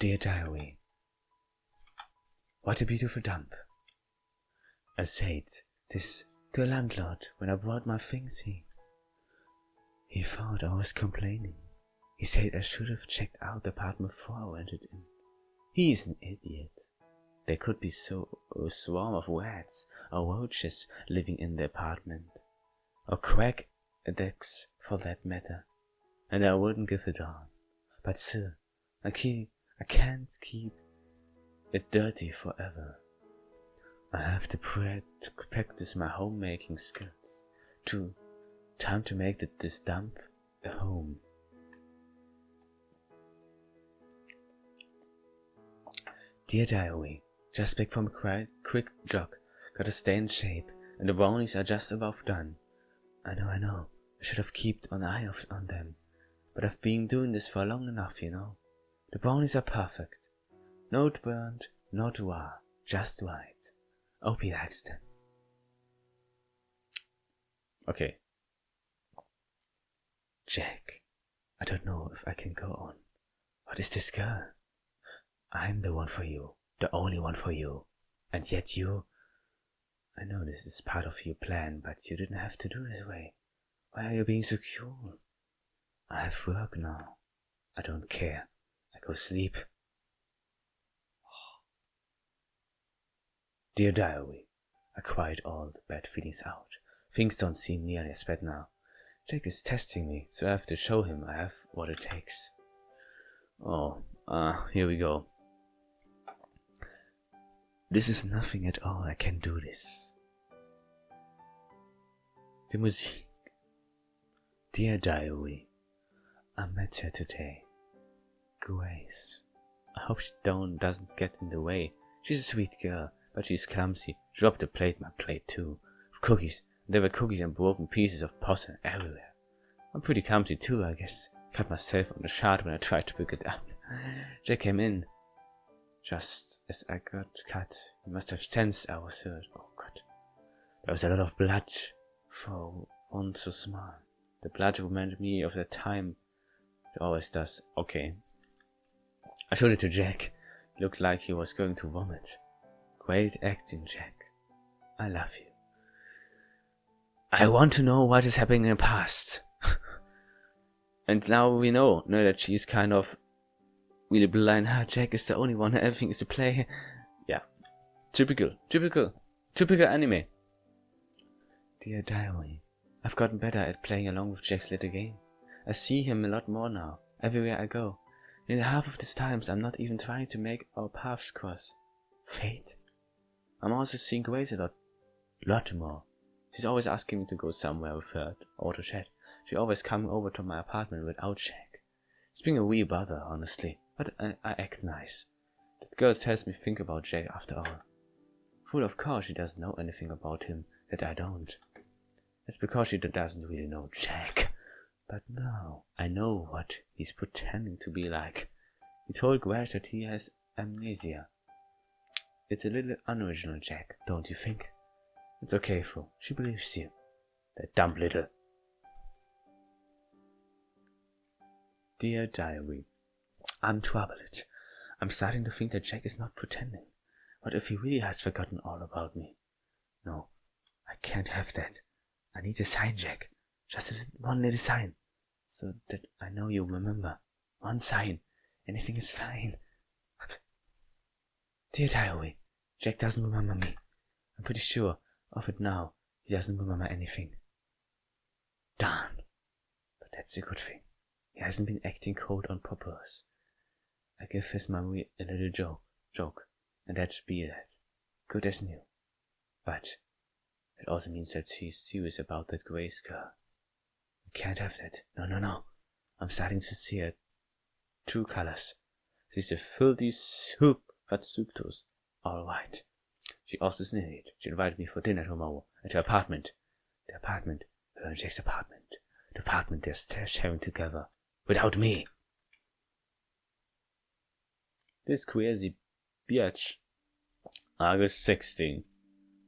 Dear diary, what a beautiful dump. I said this to the landlord when I brought my things here. He thought I was complaining. He said I should have checked out the apartment before I went in. He's an idiot. There could be a swarm of rats or roaches living in the apartment, or quack addicts for that matter, and I wouldn't give it on. But still, I can't keep it dirty forever. I have to practice my homemaking skills. Time to make this dump a home. Dear diary, just back from a quick jog, got to stay in shape, and the brownies are just about done. I know, I should have kept an eye on them, but I've been doing this for long enough, you know. The brownies are perfect. Not burnt, not raw, just right. Hope he likes them. Okay. Jack, I don't know if I can go on. What is this girl? I'm the one for you, the only one for you. And yet you... I know this is part of your plan, but you didn't have to do this way. Why are you being so cruel? I have work now. I don't care. I go sleep. Dear diary, I cried all the bad feelings out. Things don't seem nearly as bad now. Jack is testing me, so I have to show him I have what it takes. Here we go. This is nothing at all, I can do this. The music. Dear diary, I met her today. Grace. I hope she doesn't get in the way. She's a sweet girl, but she's clumsy. Dropped my plate too, of cookies. There were cookies and broken pieces of porcelain everywhere. I'm pretty clumsy too, I guess. Cut myself on the shard when I tried to pick it up. Jack came in just as I got cut. He must have sensed I was hurt. Oh God. There was a lot of blood for one so small. The blood reminded me of that time it always does. Okay. I showed it to Jack. It looked like he was going to vomit. Great acting, Jack. I love you. I want to know what is happening in the past. And now we know that she's kind of really blind. Jack is the only one, everything is to play. Yeah. Typical anime. Dear diary, I've gotten better at playing along with Jack's little game. I see him a lot more now, everywhere I go. In half of these times I'm not even trying to make our paths cross. Fate. I'm also seeing Grace a lot more. She's always asking me to go somewhere with her or to chat. She always coming over to my apartment without Jack. It's been a wee bother, honestly, but I act nice. That girl tells me think about Jack after all. Full of course she doesn't know anything about him that I don't. That's because she doesn't really know Jack. But now I know what he's pretending to be like. He told Grace that he has amnesia. It's a little unoriginal, Jack, don't you think? It's okay, Flo. She believes you. That dumb little... Dear diary, I'm troubled. I'm starting to think that Jack is not pretending. What if he really has forgotten all about me? No, I can't have that. I need a sign, Jack. Just one little sign. So that I know you remember. One sign. Anything is fine. Dear diary, Jack doesn't remember me. I'm pretty sure of it now. He doesn't remember anything. Darn. But that's a good thing. He hasn't been acting cold on purpose. I give his memory a little joke, and that should be that. Good as new. But it also means that he's serious about that Grace girl. We can't have that. No. I'm starting to see her true colors. She's a filthy soup that suctus. All right. She also is an idiot. She invited me for dinner tomorrow at her apartment. The apartment, her and Jack's apartment. The apartment they're sharing together. Without me. This crazy bitch. August 16.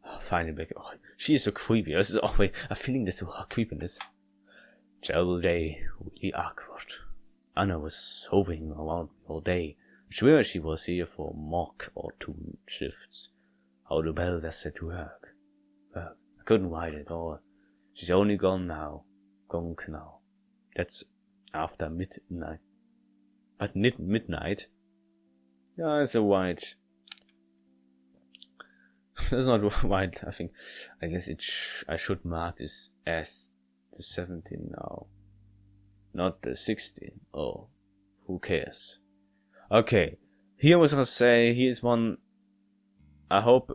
Oh, finally back. Oh, she is so creepy. This is always a feeling this creepiness. Terrible day. Really awkward. Anna was hovering around all day. Swear she was here for a mock or 2 shifts. How the bell does that work? I couldn't write it all. She's only gone now. Gone now. That's after midnight. At midnight? Yeah, it's a white. That's not white, I think. I guess I should mark this as the 17 now. Not the 16. Oh, who cares? Okay, here was gonna say, here's one. I hope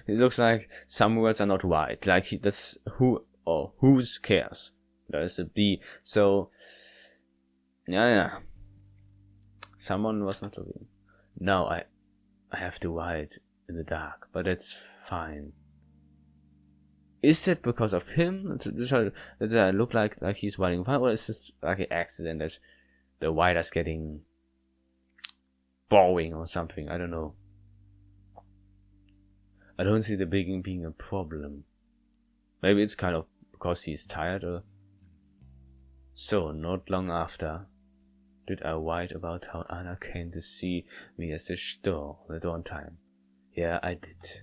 it looks like some words are not right. Like that's who or whose cares. There's a B. So yeah. Someone was not looking. No, I have to write in the dark, but that's fine. Is that because of him? Does I look like he's writing fine, or is this like an accident that the writer's getting boring or something? I don't know. I don't see the beginning being a problem. Maybe it's kind of because he's tired or... So, not long after, did I write about how Anna came to see me at the store that one time. Yeah, I did.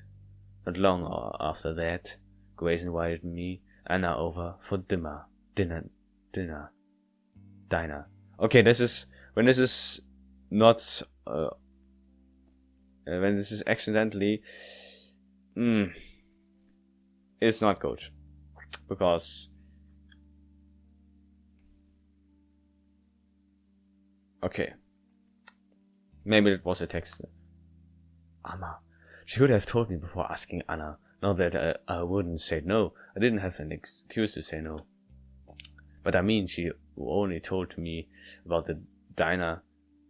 Not long after that, Grace invited me, Anna, over for diner. Okay, this is... When this is not... when this is accidentally... it's not good. Because... Okay. Maybe it was a text. Anna. She could have told me before asking Anna. Not that I wouldn't say no. I didn't have an excuse to say no. But I mean, she only told me about the diner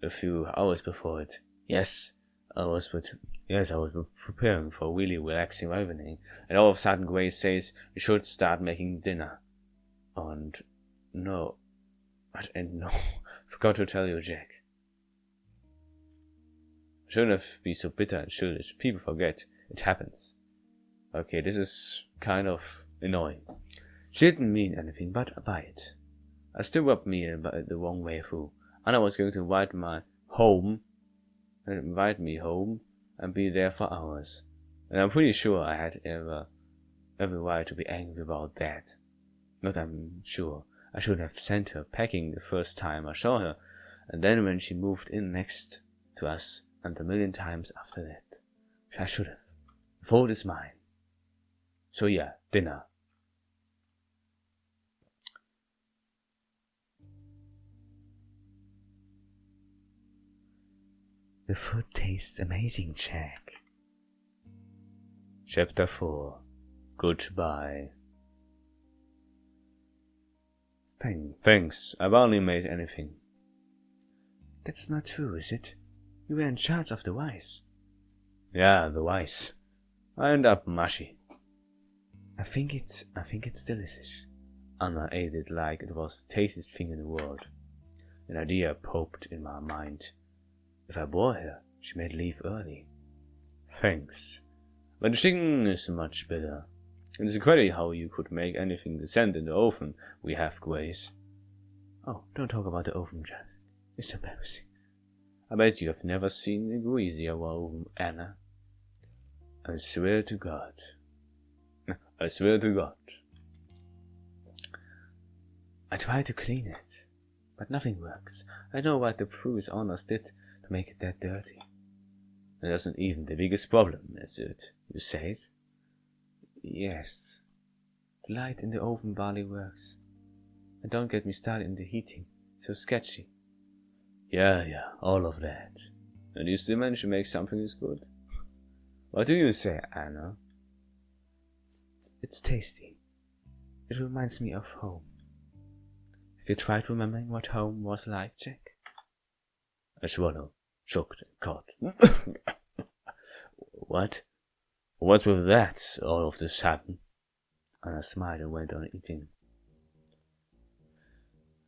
a few hours before it. Yes, I was preparing for a really relaxing evening. And all of a sudden Grace says we should start making dinner. And no. Forgot to tell you, Jack. Shouldn't have been so bitter and childish. People forget. It happens. Okay, this is kind of annoying. She didn't mean anything but by it. I still rubbed me the wrong way through. Anna was going to invite me home and be there for hours. And I'm pretty sure I had every right to be angry about that. Not I'm sure. I should have sent her packing the first time I saw her, and then when she moved in next to us, and a million times after that. I should have. The fault is mine. So yeah, dinner. The food tastes amazing, Jack. Chapter 4. Goodbye. Thanks. I've only made anything. That's not true, is it? You were in charge of the rice. Yeah, the rice. I end up mushy. I think it's delicious. Anna ate it like it was the tastiest thing in the world. An idea popped in my mind. If I bore her, she might leave early. Thanks. But the chicken is much better. It's incredible how you could make anything decent in the oven we have, Grace. Oh, don't talk about the oven, Jack. It's embarrassing. I bet you have never seen a greasier oven, Anna. I swear to God. I swear to God. I tried to clean it, but nothing works. I know what the previous owners did to make it that dirty. That isn't even the biggest problem, is it? You say it? Yes. The light in the oven barely works. And don't get me started in the heating. It's so sketchy. Yeah, all of that. And you still manage to make something is good? What do you say, Anna? It's tasty. It reminds me of home. Have you tried remembering what home was like, Jack? I swallowed, choked, and caught. What? What's with that, all of the sudden? Anna smiled and went on eating.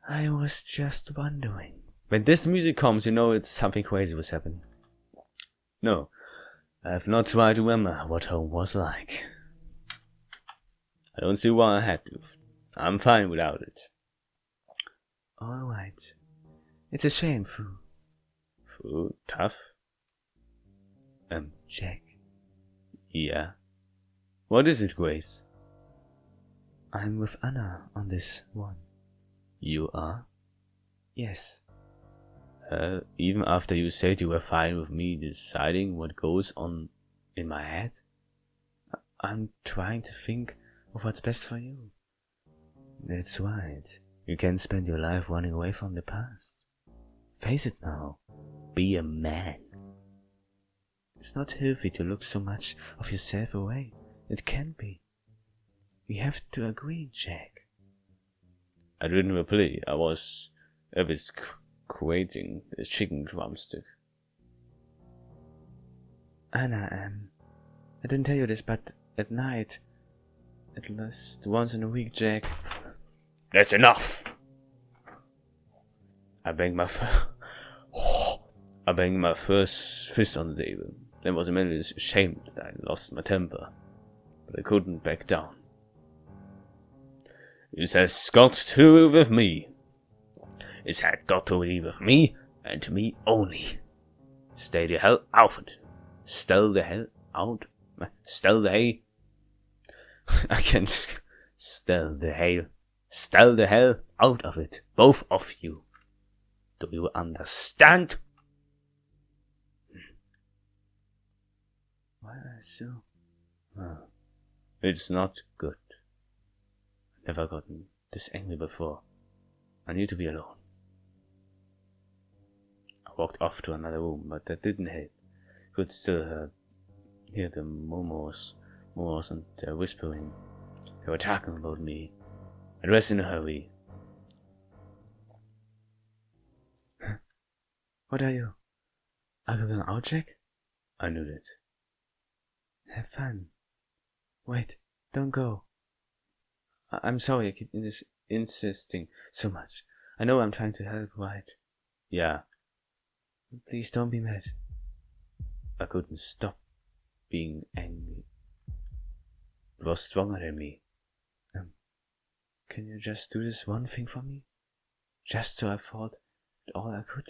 I was just wondering. When this music comes, you know it's something crazy was happening. No, I have not tried to remember what home was like. I don't see why I had to. I'm fine without it. Alright. It's a shame, Ooh, tough? Jack. Yeah? What is it, Grace? I'm with Anna on this one. You are? Yes. Even after you said you were fine with me deciding what goes on in my head? I'm trying to think of what's best for you. That's right. You can't spend your life running away from the past. Face it now. Be a man. It's not healthy to look so much of yourself away. It can be. We have to agree, Jack. I didn't reply. I was creating a chicken drumstick. Anna, I didn't tell you this, but at night, at least once in a week, Jack. That's enough! I banged my first fist on the table. Then was immediately ashamed that I lost my temper, but I couldn't back down. It has got to be with me. It had got to be with me, and me only. Stay the hell out of it. Stay the hell out. Stay the hell. I can't. Stay the hell out of it. Both of you. Do you understand? Why so? Oh, it's not good. I've never gotten this angry before. I need to be alone. I walked off to another room, but that didn't help. Could still hear the murmurs and their whispering. They were talking about me. I dressed in a hurry. What are you? Are you going out, Jack? I knew that. Have fun. Wait, don't go. I'm sorry I keep insisting so much. I know I'm trying to help, right? Yeah. Please don't be mad. I couldn't stop being angry. It was stronger than me. Can you just do this one thing for me? Just so I thought it all I could.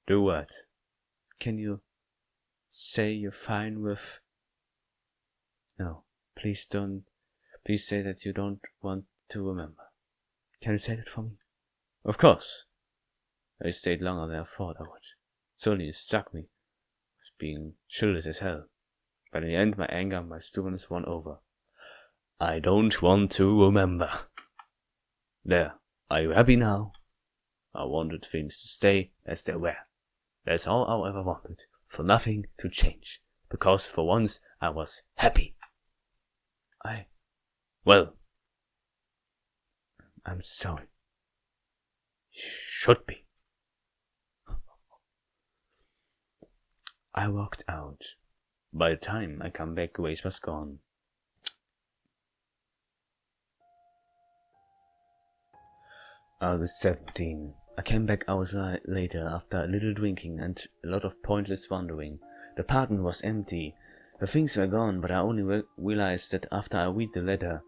Do what? Can you say you're fine with... No, please don't. Please say that you don't want to remember. Can you say that for me? Of course. I stayed longer than I thought I would. Suddenly it struck me as being chill as hell. But in the end my anger and my stubbornness won over. I don't want to remember. There, are you happy now? I wanted things to stay as they were. That's all I ever wanted, for nothing to change, because for once I was happy. Well, I'm sorry. Should be. I walked out. By the time I come back, Grace was gone. I was 17. I came back hours later after a little drinking and a lot of pointless wandering. The apartment was empty. The things were gone, but I only realized that after I read the letter.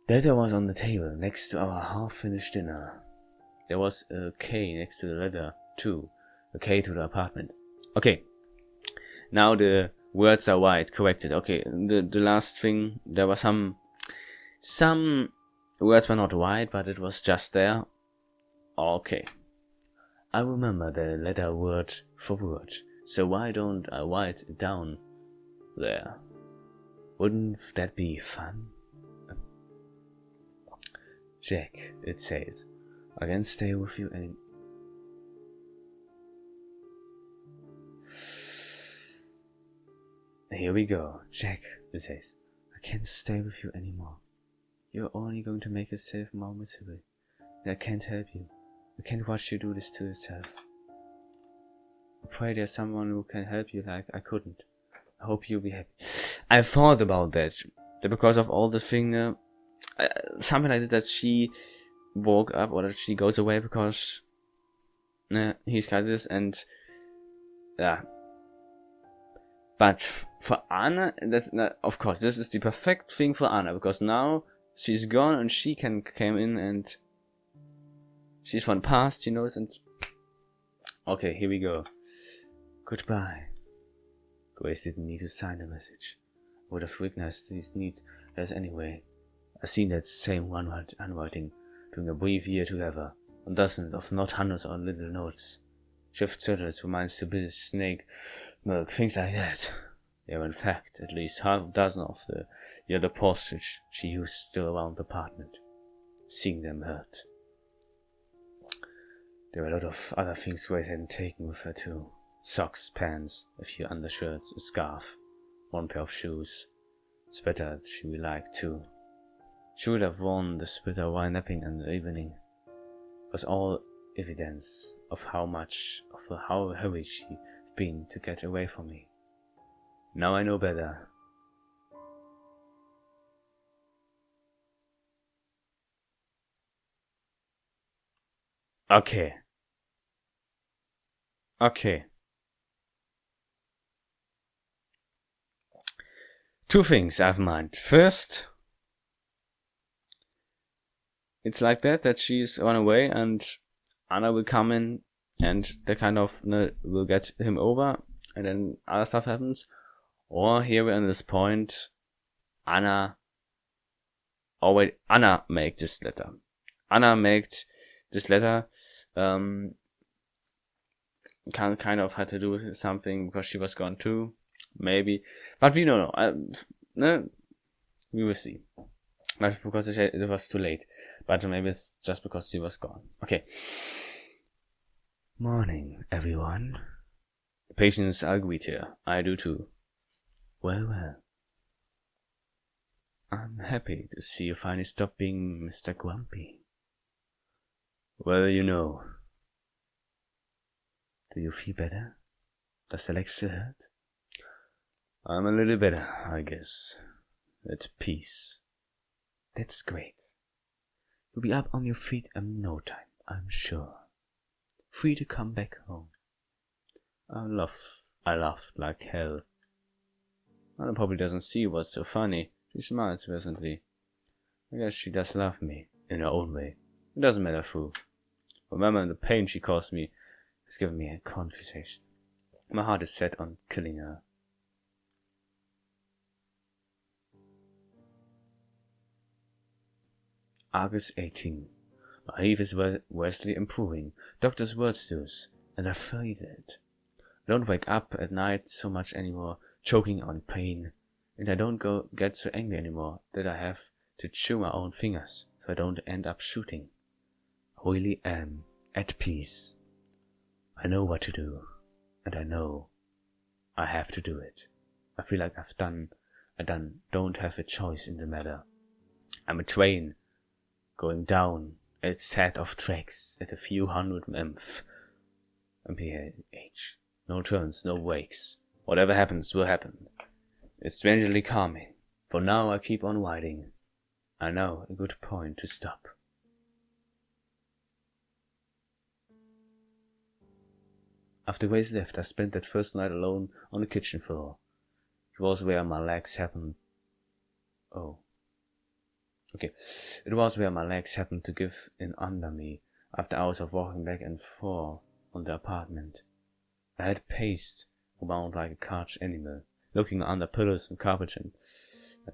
The letter was on the table, next to our half-finished dinner. There was a K next to the letter, too. A K to the apartment. Okay. Now the words are right, corrected. Okay, the last thing, there was some words were not right, but it was just there. Okay. I remember the letter word for word, so why don't I write it down there? Wouldn't that be fun? Jack, it says, I can't stay with you any... Here we go. Jack, it says, I can't stay with you anymore. You're only going to make yourself more miserable. I can't help you. I can't watch you do this to yourself. I pray there's someone who can help you like I couldn't. I hope you'll be happy. I thought about that because of all the thing, something like that she woke up or that she goes away because he's got this and yeah. But for Anna, that's of course this is the perfect thing for Anna because now she's gone and she came in and she's from the past, she knows. And okay, here we go. Goodbye. Grace didn't need to sign the message. I would have recognized these neat letters anyway. I've seen that same handwriting during a brief year together, on dozens, if not hundreds of little notes. Shift turtles, reminds to build snake milk, things like that. There were in fact at least half a dozen of the yellow posters she used still around the apartment. Seeing them hurt. There were a lot of other things Grace hadn't taken with her too. Socks, pants, a few undershirts, a scarf, one pair of shoes. Sweater she would like too. She would have worn the sweater while napping in the evening. It was all evidence of how heavy she'd been to get away from me. Now I know better. Okay. Two things I have in mind. First, it's like that she's run away and Anna will come in and they kind of will get him over and then other stuff happens. Or here we're in this point, Anna make this letter. Anna made this letter, kind of had to do with something because she was gone too, maybe. But we don't know. We will see. Not because it was too late, but maybe it's just because she was gone. Okay. Morning, everyone. Patience agreed here. I do too. Well. I'm happy to see you finally stop being Mr. Grumpy. Well, Do you feel better? Does the leg still hurt? I'm a little better, I guess. At peace. That's great. You'll be up on your feet in no time, I'm sure. Free to come back home. I laughed like hell. Anna probably doesn't see what's so funny. She smiles pleasantly. I guess she does love me, in her own way. It doesn't matter who. Remember the pain she caused me has given me a conversation. My heart is set on killing her. August 18. My health is vastly improving. Doctor's words do, and I feel it. I don't wake up at night so much anymore, choking on pain, and I don't get so angry anymore that I have to chew my own fingers so I don't end up shooting. I really am at peace. I know what to do, and I know I have to do it. I feel like I don't have a choice in the matter. I'm a train going down a set of tracks at a few hundred mph. No turns, no wakes. Whatever happens will happen. It's strangely calming. For now I keep on riding. I know a good point to stop. After Grace left, I spent that first night alone on the kitchen floor. It was where my legs happened to give in under me after hours of walking back and forth on the apartment. I had paced around like a caged animal, looking under pillows and carpet and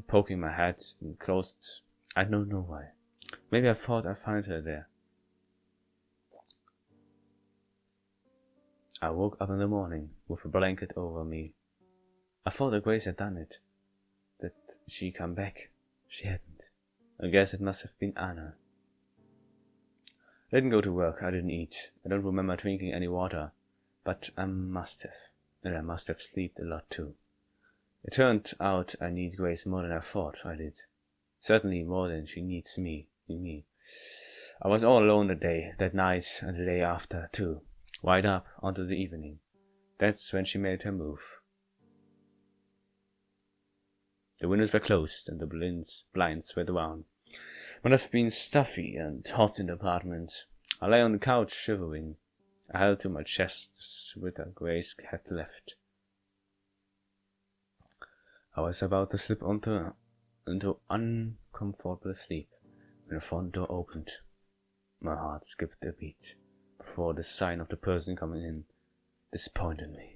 poking my head in closed. I don't know why. Maybe I thought I'd find her there. I woke up in the morning with a blanket over me. I thought that Grace had done it, that she'd come back. She hadn't. I guess it must have been Anna. I didn't go to work, I didn't eat. I don't remember drinking any water, but I must have. And I must have slept a lot too. It turned out I need Grace more than I thought I did. Certainly more than she needs me. I was all alone that night and the day after too. Right up onto the evening. That's when she made her move. The windows were closed and the blinds were down. It must have been stuffy and hot in the apartment. I lay on the couch shivering. I held to my chest the sweater Grace had left. I was about to slip into uncomfortable sleep when the front door opened. My heart skipped a beat before the sign of the person coming in disappointed me.